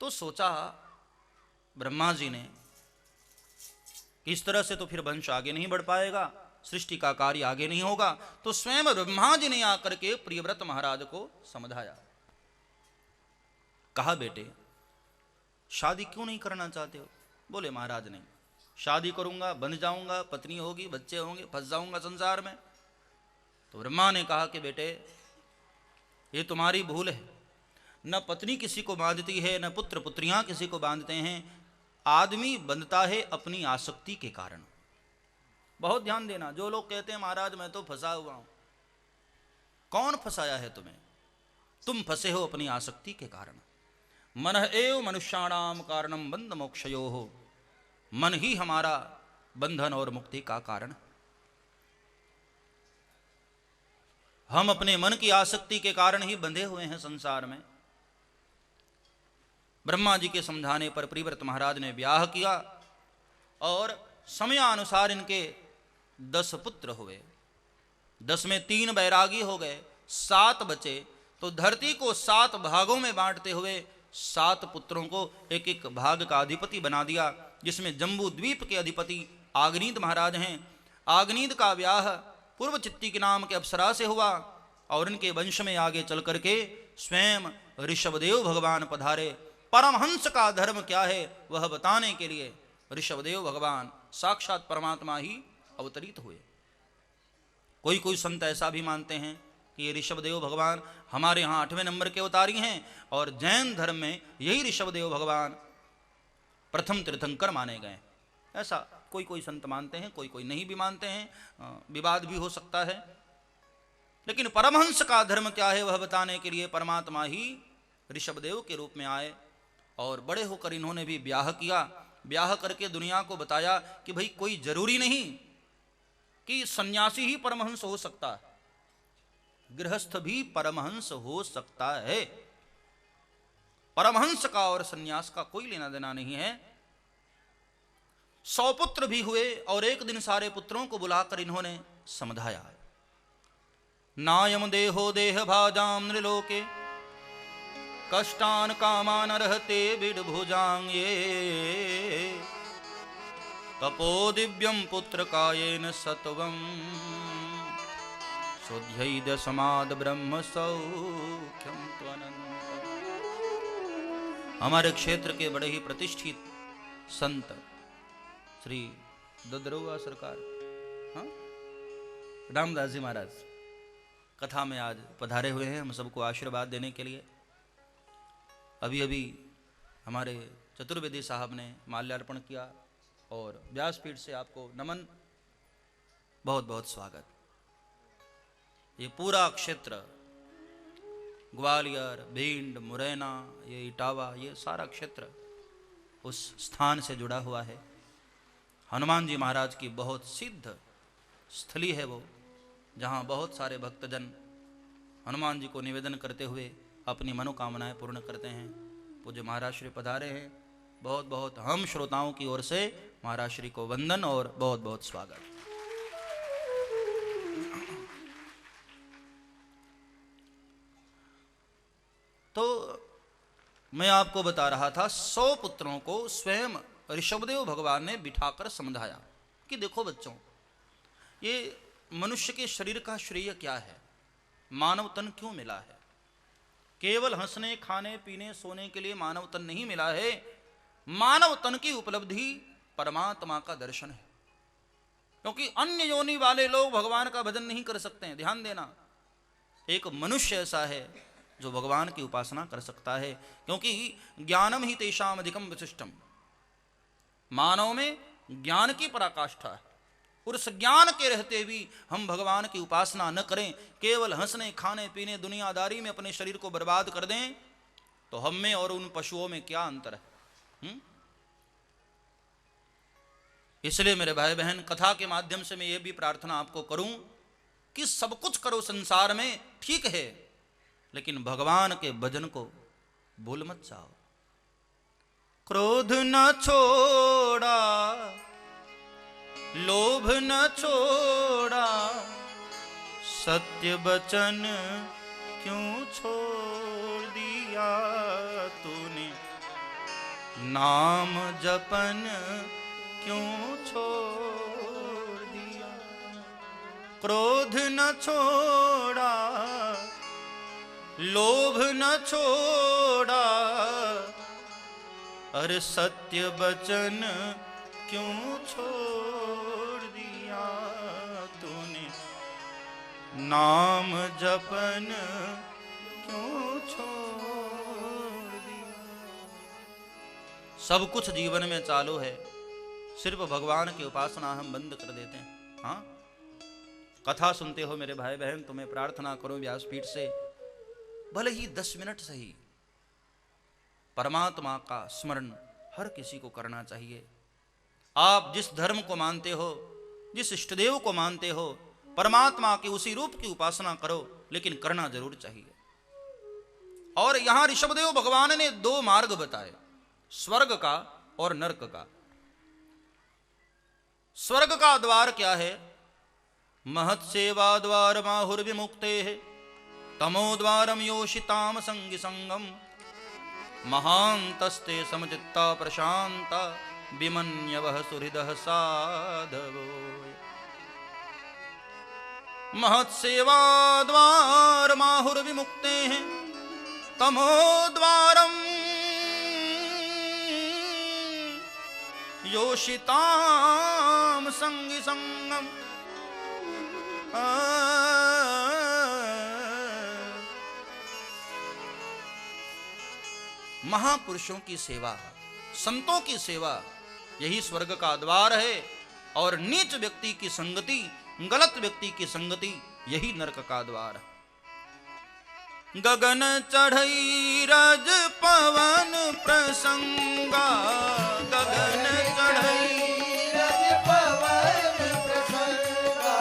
तो सोचा ब्रह्मा जी ने कि इस तरह से तो फिर वंश आगे नहीं बढ़ पाएगा, सृष्टि का कार्य आगे नहीं होगा। तो स्वयं ब्रह्मा जी ने आकर के प्रियव्रत महाराज को समझाया। कहा बेटे शादी क्यों नहीं करना चाहते हो? बोले महाराज नहीं, शादी करूंगा बन जाऊंगा, पत्नी होगी, बच्चे होंगे, फंस जाऊंगा संसार में। तो ब्रह्मा ने कहा कि बेटे ये तुम्हारी भूल है, न पत्नी किसी को बांधती है, न पुत्र पुत्रियां किसी को बांधते हैं। आदमी बंधता है अपनी आसक्ति के कारण। बहुत ध्यान देना, जो लोग कहते हैं महाराज मैं तो फंसा हुआ हूं, कौन फंसाया है तुम्हें? तुम फंसे हो अपनी आसक्ति के कारण। मन एव मनुष्याणाम कारणम बंध मोक्षयो हो, मन ही हमारा बंधन और मुक्ति का कारण। हम अपने मन की आसक्ति के कारण ही बंधे हुए हैं संसार में। ब्रह्मा जी के समझाने पर प्रियव्रत महाराज ने ब्याह किया और समयानुसार इनके 10 पुत्र हुए। 10 में 3 बैरागी हो गए, 7 बचे। तो धरती को 7 भागों में बांटते हुए 7 पुत्रों को एक एक भाग का अधिपति बना दिया, जिसमें जम्बू द्वीप के अधिपति आग्नीद महाराज हैं। आग्नीद का ब्याह पूर्व चित्ती के नाम के अप्सरा से हुआ और इनके वंश में आगे चल करके स्वयं ऋषभदेव भगवान पधारे। परमहंस का धर्म क्या है वह बताने के लिए ऋषभदेव भगवान साक्षात परमात्मा ही अवतरित हुए। कोई कोई संत ऐसा भी मानते हैं कि ये ऋषभदेव भगवान हमारे यहाँ 8वें नंबर के अवतारी हैं और जैन धर्म में यही ऋषभदेव भगवान प्रथम तीर्थंकर माने गए। ऐसा कोई कोई संत मानते हैं, कोई कोई नहीं भी मानते हैं, विवाद भी हो सकता है। लेकिन परमहंस का धर्म क्या है वह बताने के लिए परमात्मा ही ऋषभदेव के रूप में आए और बड़े होकर इन्होंने भी ब्याह किया। ब्याह करके दुनिया को बताया कि भाई कोई जरूरी नहीं कि सन्यासी ही परमहंस हो सकता है, गृहस्थ भी परमहंस हो सकता है। परमहंस का और सन्यास का कोई लेना देना नहीं है। 100 पुत्र भी हुए और एक दिन सारे पुत्रों को बुलाकर इन्होंने समझाया। नायम देहो देह भाजाम नृलोके कष्टान कामान रहते बिडभुजांगे तपो दिव्यम पुत्र कायेन सत्वम शोध्यैद समाद ब्रह्म सौख्यम त्वनंत। हमारे क्षेत्र के बड़े ही प्रतिष्ठित संत श्री ददरुआ सरकार, हाँ, रामदास जी महाराज कथा में आज पधारे हुए हैं हम सबको आशीर्वाद देने के लिए। अभी अभी हमारे चतुर्वेदी साहब ने माल्यार्पण किया और व्यासपीठ से आपको नमन, बहुत बहुत स्वागत। ये पूरा क्षेत्र ग्वालियर, भिंड, मुरैना, ये इटावा, ये सारा क्षेत्र उस स्थान से जुड़ा हुआ है। हनुमान जी महाराज की बहुत सिद्ध स्थली है वो, जहाँ बहुत सारे भक्तजन हनुमान जी को निवेदन करते हुए अपनी मनोकामनाएं पूर्ण करते हैं। पूज्य महाराज श्री पधारे हैं। बहुत बहुत हम श्रोताओं की ओर से महाराज श्री को वंदन और बहुत बहुत स्वागत। तो मैं आपको बता रहा था 100 पुत्रों को स्वयं ऋषभदेव भगवान ने बिठाकर समझाया कि देखो बच्चों, ये मनुष्य के शरीर का श्रेय क्या है, मानव तन क्यों मिला है। केवल हंसने, खाने, पीने, सोने के लिए मानव तन नहीं मिला है। मानव तन की उपलब्धि परमात्मा का दर्शन है, क्योंकि अन्य योनि वाले लोग भगवान का भजन नहीं कर सकते हैं। ध्यान देना, एक मनुष्य ऐसा है जो भगवान की उपासना कर सकता है, क्योंकि ज्ञानम ही तेषाम अधिकम विशिष्टम। मानव में ज्ञान की पराकाष्ठा है और उस ज्ञान के रहते भी हम भगवान की उपासना न करें, केवल हंसने, खाने, पीने, दुनियादारी में अपने शरीर को बर्बाद कर दें, तो हम में और उन पशुओं में क्या अंतर है। इसलिए मेरे भाई बहन, कथा के माध्यम से मैं ये भी प्रार्थना आपको करूं कि सब कुछ करो संसार में, ठीक है, लेकिन भगवान के भजन को भूल मत जाओ। क्रोध न छोड़ा, लोभ न छोड़ा, सत्य वचन क्यों छोड़ दिया तूने, नाम जपन क्यों छोड़ दिया, क्रोध न छोड़ा, लोभ न छोड़ा, अरे सत्य वचन क्यों छोड़ दिया तूने, नाम जपन क्यों छोड़ दिया। सब कुछ जीवन में चालू है, सिर्फ भगवान की उपासना हम बंद कर देते हैं। हाँ, कथा सुनते हो मेरे भाई बहन, तुम्हें प्रार्थना करो व्यासपीठ से, भले ही 10 मिनट सही परमात्मा का स्मरण हर किसी को करना चाहिए। आप जिस धर्म को मानते हो, जिस इष्टदेव को मानते हो, परमात्मा के उसी रूप की उपासना करो, लेकिन करना जरूर चाहिए। और यहां ऋषभदेव भगवान ने 2 मार्ग बताए, स्वर्ग का और नरक का। स्वर्ग का द्वार क्या है? महत सेवा द्वार माहुर्विमुक्ते तमोद्वारम योषिताम संगी संगम महांतस्ते समचित्ता प्रशांता विमन्यवः सुहृदः साधवो। महत सेवा द्वार माहुर्विमुक्ते तमोद्वारम योषिताम संगी संगम। महापुरुषों की सेवा, संतों की सेवा, यही स्वर्ग का द्वार है। और नीच व्यक्ति की संगति, गलत व्यक्ति की संगति, यही नरक का द्वार है। गगन चढ़ई रज पवन प्रसंगा, गगन चढ़ई रज पवन प्रसंगा,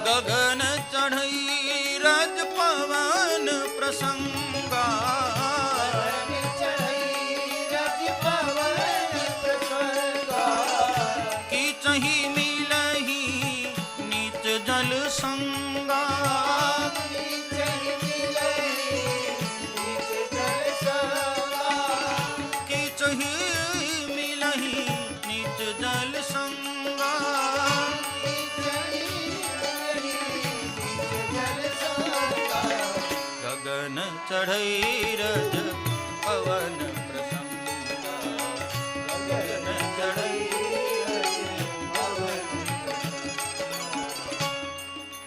गगन चढ़ई रज पवन प्रसंगा, गगन चढ़ई रज पवन प्रसंगा, कीचहि मिलहि नीच जल संगा, चढ़ई रज पवन प्रसंगा, गगन चढ़ई रज पवन।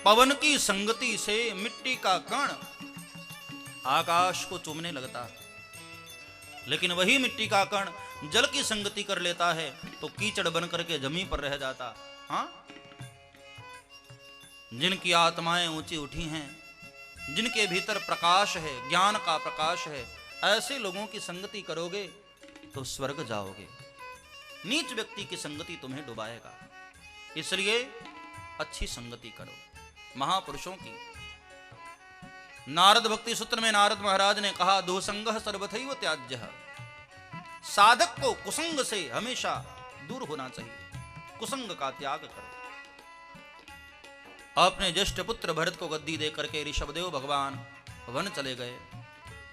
पवन की संगति से मिट्टी का कण आकाश को चूमने लगता है, लेकिन वही मिट्टी का कण जल की संगति कर लेता है तो कीचड़ बन करके जमीन पर रह जाता। हाँ, जिनकी आत्माएं ऊंची उठी हैं, जिनके भीतर प्रकाश है, ज्ञान का प्रकाश है, ऐसे लोगों की संगति करोगे तो स्वर्ग जाओगे। नीच व्यक्ति की संगति तुम्हें डुबाएगा, इसलिए अच्छी संगति करो महापुरुषों की। नारद भक्ति सूत्र में नारद महाराज ने कहा, दुसंगः सर्वथैव त्याज्यः। साधक को कुसंग से हमेशा दूर होना चाहिए, कुसंग का त्याग करो। अपने ज्येष्ठ पुत्र भरत को गद्दी दे करके ऋषभदेव भगवान वन चले गए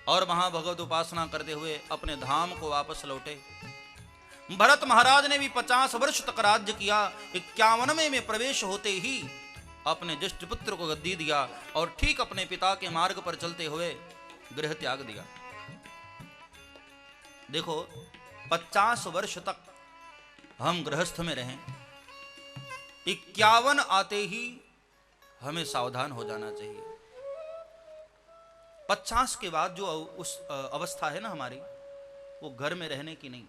और वहां भगवत उपासना करते हुए अपने धाम को वापस लौटे। भरत महाराज ने भी 50 वर्ष तक राज्य किया। 51वें में प्रवेश होते ही अपने ज्येष्ठ पुत्र को गद्दी दिया और ठीक अपने पिता के मार्ग पर चलते हुए गृह त्याग दिया। देखो, 50 वर्ष तक हम गृहस्थ में रहें, 51 आते ही हमें सावधान हो जाना चाहिए। 50 के बाद जो उस अवस्था है ना हमारी, वो घर में रहने की नहीं।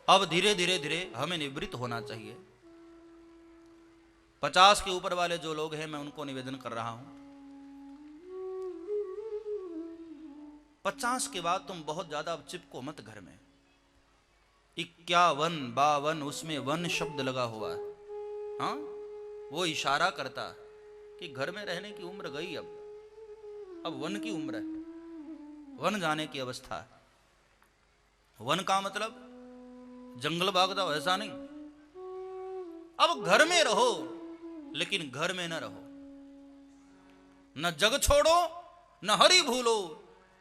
अब धीरे धीरे धीरे हमें निवृत्त होना चाहिए। 50 के ऊपर वाले जो लोग हैं, मैं उनको निवेदन कर रहा हूं, 50 के बाद तुम बहुत ज्यादा अब चिपको मत घर में। 51, 52, उसमें वन शब्द लगा हुआ है। हाँ, वो इशारा करता कि घर में रहने की उम्र गई, अब वन की उम्र है, वन जाने की अवस्था है। वन का मतलब जंगल भाग जाओ, ऐसा नहीं। अब घर में रहो, लेकिन घर में न रहो। न जग छोड़ो, न हरि भूलो,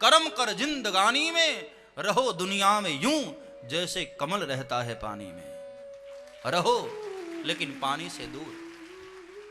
कर्म कर जिंदगानी में, रहो दुनिया में यूं जैसे कमल रहता है पानी में, रहो लेकिन पानी से दूर।